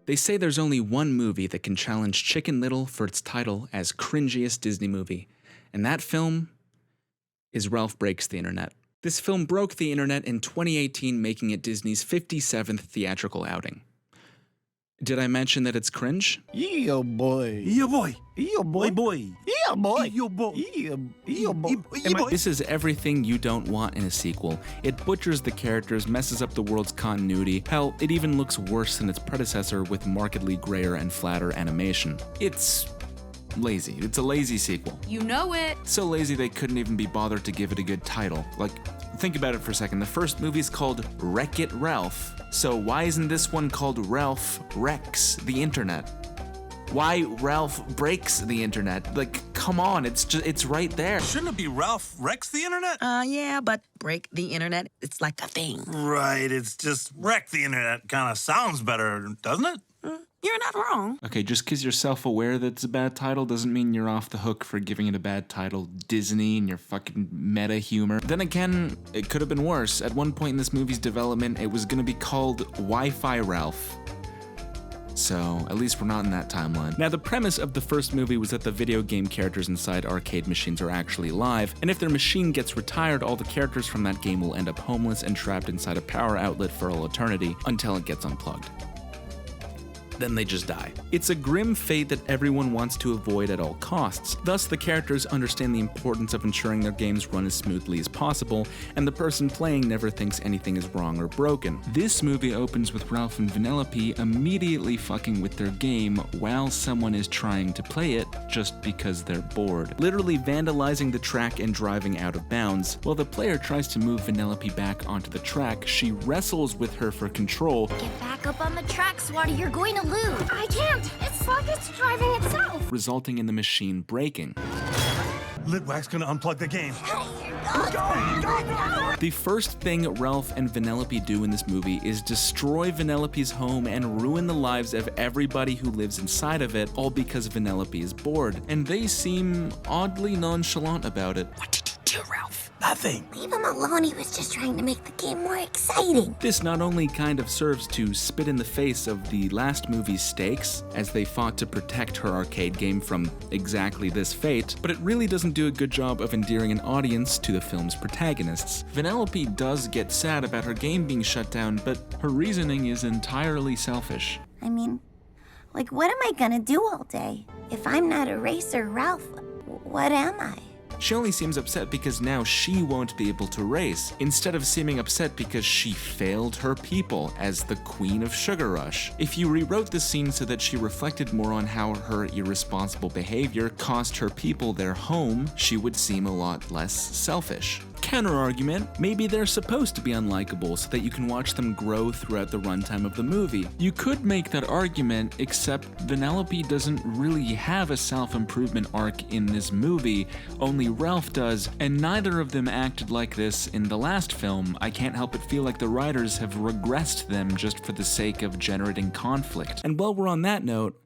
They say there's only one movie that can challenge Chicken Little for its title as cringiest Disney movie, and that film is Ralph Breaks the Internet. This film broke the internet in 2018, making it Disney's 57th theatrical outing. Did I mention that it's cringe? Yeah, boy. Yeah, boy. Yeah, boy. Boy. Yeah, boy. Yeah, boy. Yeah, boy. This is everything you don't want in a sequel. It butchers the characters, messes up the world's continuity. Hell, it even looks worse than its predecessor with markedly grayer and flatter animation. It's lazy. It's a lazy sequel. You know it. So lazy they couldn't even be bothered to give it a good title. Like, think about it for a second. The first movie's called Wreck-It Ralph. So why isn't this one called Ralph Wrecks the Internet? Why Ralph Breaks the Internet? Like, come on, it's right there. Shouldn't it be Ralph Wrecks the Internet? Yeah, but break the internet, it's like a thing. Right, it's just wreck the internet kind of sounds better, doesn't it? You're not wrong. Okay, just because you're self-aware that it's a bad title doesn't mean you're off the hook for giving it a bad title, Disney, and your fucking meta humor. Then again, it could have been worse. At one point in this movie's development, it was gonna be called Wi-Fi Ralph. So, at least we're not in that timeline. Now, the premise of the first movie was that the video game characters inside arcade machines are actually alive, and if their machine gets retired, all the characters from that game will end up homeless and trapped inside a power outlet for all eternity until it gets unplugged. Then they just die. It's a grim fate that everyone wants to avoid at all costs. Thus, the characters understand the importance of ensuring their games run as smoothly as possible, and the person playing never thinks anything is wrong or broken. This movie opens with Ralph and Vanellope immediately fucking with their game while someone is trying to play it just because they're bored, literally vandalizing the track and driving out of bounds. While the player tries to move Vanellope back onto the track, she wrestles with her for control. Get back up on the track, Swatty. You're going to lose. I can't. It's like it's driving itself. Resulting in the machine breaking. Litwack's gonna unplug the game. The first thing Ralph and Vanellope do in this movie is destroy Vanellope's home and ruin the lives of everybody who lives inside of it, all because Vanellope is bored. And they seem oddly nonchalant about it. What did you do, Ralph? Nothing. Leave him alone. He was just trying to make the game more exciting. This not only kind of serves to spit in the face of the last movie's stakes, as they fought to protect her arcade game from exactly this fate, but it really doesn't do a good job of endearing an audience to the film's protagonists. Vanellope does get sad about her game being shut down, but her reasoning is entirely selfish. I mean, like, what am I gonna do all day? If I'm not a racer, Ralph, what am I? She only seems upset because now she won't be able to race, instead of seeming upset because she failed her people as the Queen of Sugar Rush. If you rewrote the scene so that she reflected more on how her irresponsible behavior cost her people their home, she would seem a lot less selfish. Counter-argument, maybe they're supposed to be unlikable so that you can watch them grow throughout the runtime of the movie. You could make that argument, except Vanellope doesn't really have a self-improvement arc in this movie, only Ralph does, and neither of them acted like this in the last film. I can't help but feel like the writers have regressed them just for the sake of generating conflict. And while we're on that note,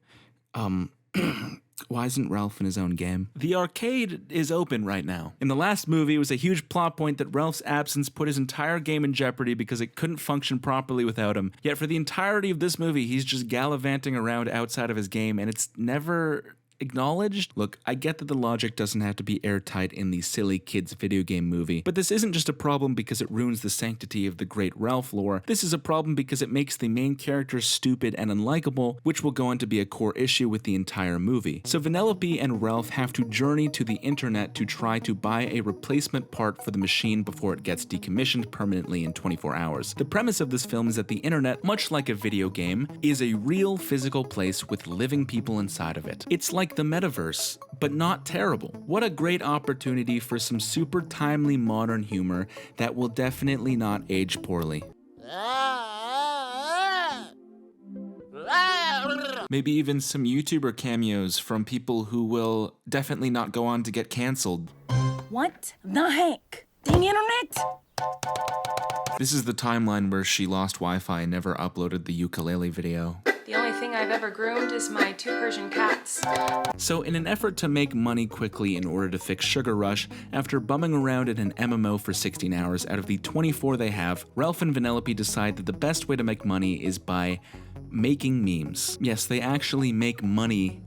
why isn't Ralph in his own game? The arcade is open right now. In the last movie, it was a huge plot point that Ralph's absence put his entire game in jeopardy because it couldn't function properly without him. Yet for the entirety of this movie, he's just gallivanting around outside of his game, and it's never acknowledged. Look, I get that the logic doesn't have to be airtight in the silly kids video game movie, but this isn't just a problem because it ruins the sanctity of the great Ralph lore. This is a problem because it makes the main character stupid and unlikable, which will go on to be a core issue with the entire movie. So Vanellope and Ralph have to journey to the internet to try to buy a replacement part for the machine before it gets decommissioned permanently in 24 hours. The premise of this film is that the internet, much like a video game, is a real physical place with living people inside of it. It's like the metaverse, but not terrible. What a great opportunity for some super timely modern humor that will definitely not age poorly. Maybe even some YouTuber cameos from people who will definitely not go on to get canceled. What the heck? Dang internet! This is the timeline where she lost Wi-Fi and never uploaded the ukulele video. The only thing I've ever groomed is my 2 Persian cats. So in an effort to make money quickly in order to fix Sugar Rush, after bumming around in an MMO for 16 hours out of the 24 they have, Ralph and Vanellope decide that the best way to make money is by making memes. Yes, they actually make money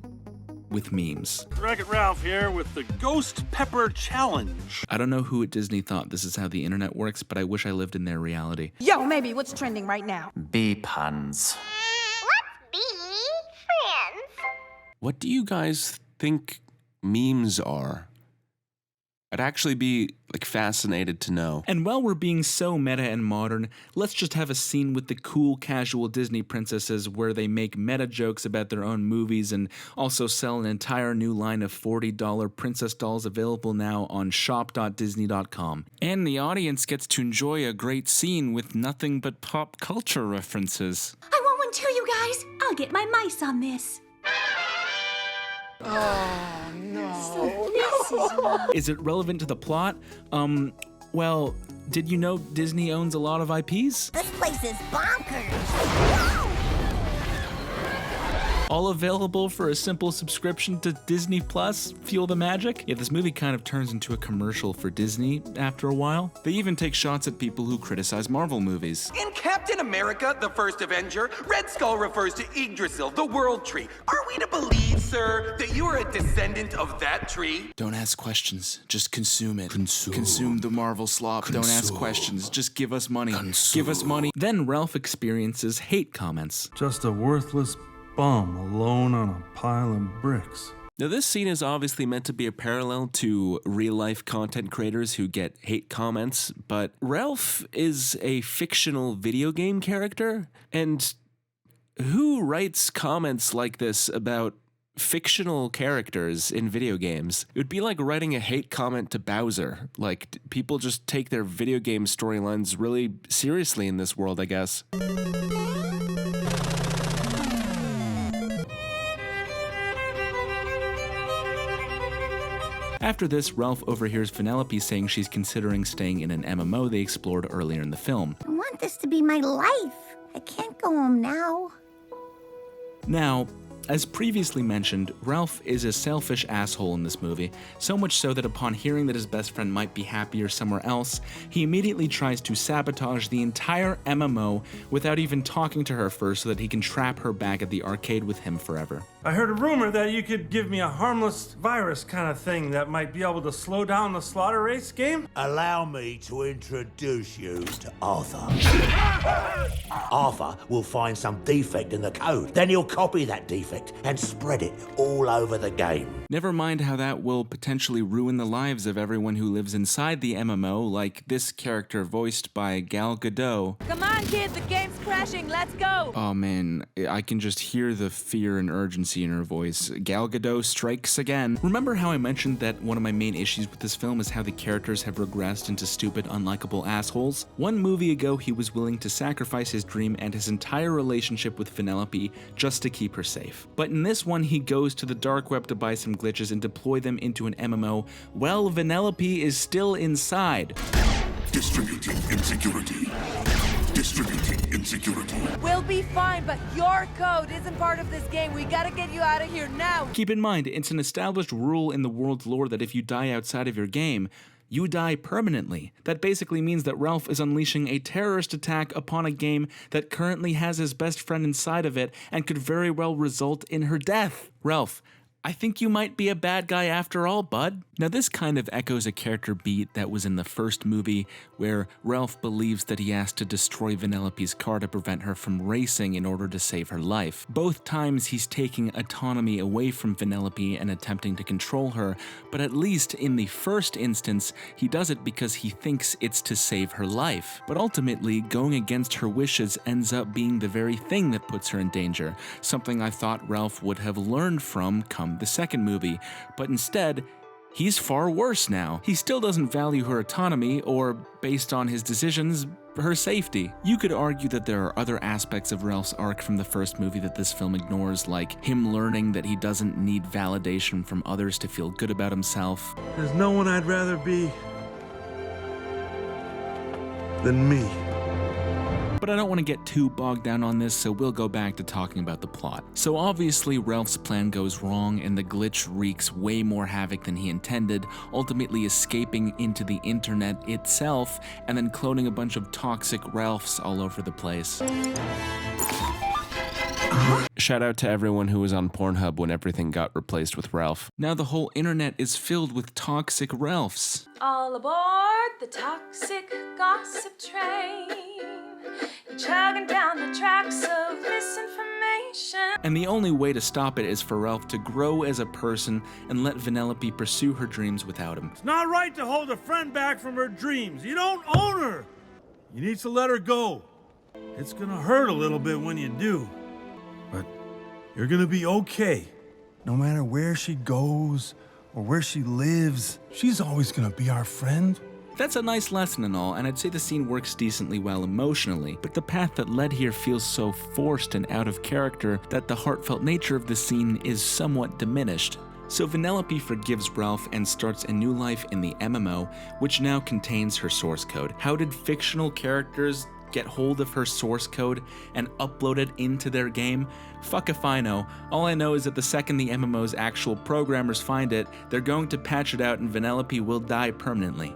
with memes. Wreck-It Ralph here with the Ghost Pepper Challenge. I don't know who at Disney thought this is how the internet works, but I wish I lived in their reality. Yo, maybe what's trending right now? Bee puns. Let's be friends. What do you guys think memes are? I'd actually be fascinated to know. And while we're being so meta and modern, let's just have a scene with the cool casual Disney princesses where they make meta jokes about their own movies and also sell an entire new line of $40 princess dolls available now on shop.disney.com. And the audience gets to enjoy a great scene with nothing but pop culture references. I want one too, you guys. I'll get my mice on this. Oh, no. So this is Is it relevant to the plot? Well, did you know Disney owns a lot of IPs? This place is bonkers. All available for a simple subscription to Disney Plus? Fuel the magic? Yeah, this movie kind of turns into a commercial for Disney after a while. They even take shots at people who criticize Marvel movies. In Captain America, the First Avenger, Red Skull refers to Yggdrasil, the World Tree. Are we to believe, sir, that you are a descendant of that tree? Don't ask questions, just consume it. Consume the Marvel slop. Don't ask questions, just give us money. Give us money. Then Ralph experiences hate comments. Just a worthless bum alone on a pile of bricks. Now, this scene is obviously meant to be a parallel to real-life content creators who get hate comments, but Ralph is a fictional video game character, and who writes comments like this about fictional characters in video games? It would be like writing a hate comment to Bowser. Like, people just take their video game storylines really seriously in this world, I guess. After this, Ralph overhears Vanellope saying she's considering staying in an MMO they explored earlier in the film. I want this to be my life. I can't go home now. Now, as previously mentioned, Ralph is a selfish asshole in this movie, so much so that upon hearing that his best friend might be happier somewhere else, he immediately tries to sabotage the entire MMO without even talking to her first so that he can trap her back at the arcade with him forever. I heard a rumor that you could give me a harmless virus kind of thing that might be able to slow down the slaughter race game. Allow me to introduce you to Arthur. Arthur will find some defect in the code. Then he'll copy that defect and spread it all over the game. Never mind how that will potentially ruin the lives of everyone who lives inside the MMO, like this character voiced by Gal Gadot. Come on, kids, the game's crashing. Let's go. Oh man, I can just hear the fear and urgency in her voice. Gal Gadot strikes again. Remember how I mentioned that one of my main issues with this film is how the characters have regressed into stupid, unlikable assholes? One movie ago, he was willing to sacrifice his dream and his entire relationship with Vanellope just to keep her safe. But in this one, he goes to the dark web to buy some glitches and deploy them into an MMO while Vanellope is still inside. Distributing insecurity. Distributing insecurity. We'll be fine, but your code isn't part of this game. We gotta get you out of here now. Keep in mind, it's an established rule in the world's lore that if you die outside of your game, you die permanently. That basically means that Ralph is unleashing a terrorist attack upon a game that currently has his best friend inside of it and could very well result in her death. Ralph, I think you might be a bad guy after all, bud. Now this kind of echoes a character beat that was in the first movie where Ralph believes that he has to destroy Vanellope's car to prevent her from racing in order to save her life. Both times he's taking autonomy away from Vanellope and attempting to control her, but at least in the first instance, he does it because he thinks it's to save her life. But ultimately, going against her wishes ends up being the very thing that puts her in danger, something I thought Ralph would have learned from come the second movie, but instead, he's far worse now. He still doesn't value her autonomy or, based on his decisions, her safety. You could argue that there are other aspects of Ralph's arc from the first movie that this film ignores, like him learning that he doesn't need validation from others to feel good about himself. There's no one I'd rather be than me. But I don't want to get too bogged down on this, so we'll go back to talking about the plot. So obviously Ralph's plan goes wrong and the glitch wreaks way more havoc than he intended, ultimately escaping into the internet itself and then cloning a bunch of toxic Ralphs all over the place. Shout out to everyone who was on Pornhub when everything got replaced with Ralph. Now the whole internet is filled with toxic Ralphs. All aboard the toxic gossip train. You're chugging down the tracks of misinformation. And the only way to stop it is for Ralph to grow as a person and let Vanellope pursue her dreams without him. It's not right to hold a friend back from her dreams. You don't own her. You need to let her go. It's gonna hurt a little bit when you do. But you're gonna be okay. No matter where she goes or where she lives, she's always gonna be our friend. That's a nice lesson and all, and I'd say the scene works decently well emotionally, but the path that led here feels so forced and out of character that the heartfelt nature of the scene is somewhat diminished. So Vanellope forgives Ralph and starts a new life in the MMO, which now contains her source code. How did fictional characters get hold of her source code and upload it into their game? Fuck if I know. All I know is that the second the MMO's actual programmers find it, they're going to patch it out and Vanellope will die permanently.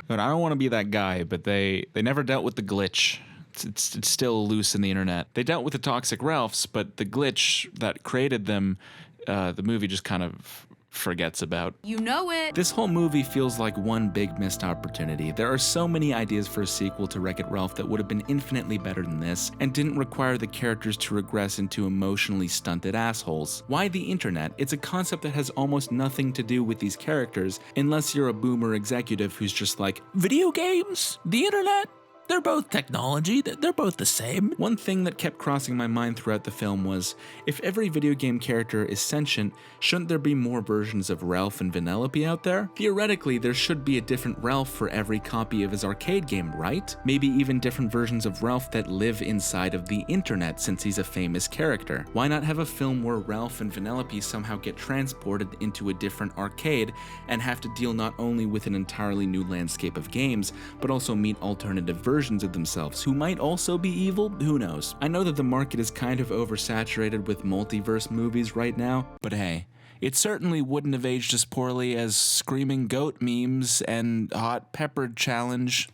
But I don't want to be that guy, but they never dealt with the glitch. It's still loose in the internet. They dealt with the toxic Ralphs, but the glitch that created them, the movie just kind of forgets about. You know it. This whole movie feels like one big missed opportunity. There are so many ideas for a sequel to Wreck-It Ralph that would have been infinitely better than this, and didn't require the characters to regress into emotionally stunted assholes. Why the internet? It's a concept that has almost nothing to do with these characters, unless you're a boomer executive who's just like, video games? The internet? They're both technology, they're both the same. One thing that kept crossing my mind throughout the film was, if every video game character is sentient, shouldn't there be more versions of Ralph and Vanellope out there? Theoretically, there should be a different Ralph for every copy of his arcade game, right? Maybe even different versions of Ralph that live inside of the internet since he's a famous character. Why not have a film where Ralph and Vanellope somehow get transported into a different arcade and have to deal not only with an entirely new landscape of games, but also meet alternative versions of themselves who might also be evil? Who knows? I know that the market is kind of oversaturated with multiverse movies right now, but hey, it certainly wouldn't have aged as poorly as Screaming Goat memes and Hot Peppered Challenge.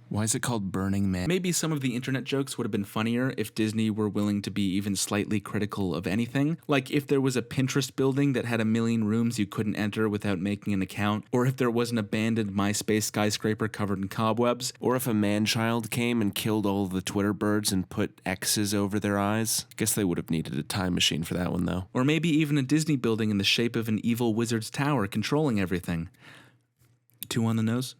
Why is it called Burning Man? Maybe some of the internet jokes would have been funnier if Disney were willing to be even slightly critical of anything. Like if there was a Pinterest building that had 1 million rooms you couldn't enter without making an account, or if there was an abandoned MySpace skyscraper covered in cobwebs, or if a man-child came and killed all the Twitter birds and put X's over their eyes. Guess they would have needed a time machine for that one though. Or maybe even a Disney building in the shape of an evil wizard's tower controlling everything. Too on the nose?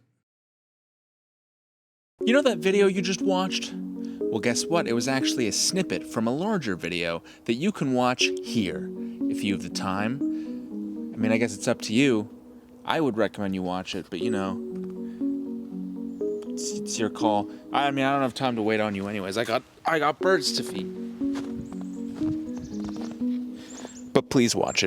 You know that video you just watched? Well, guess what? It was actually a snippet from a larger video that you can watch here, if you have the time. I mean, I guess it's up to you. I would recommend you watch it, but you know, it's your call. I mean, I don't have time to wait on you anyways. I got birds to feed. But please watch it.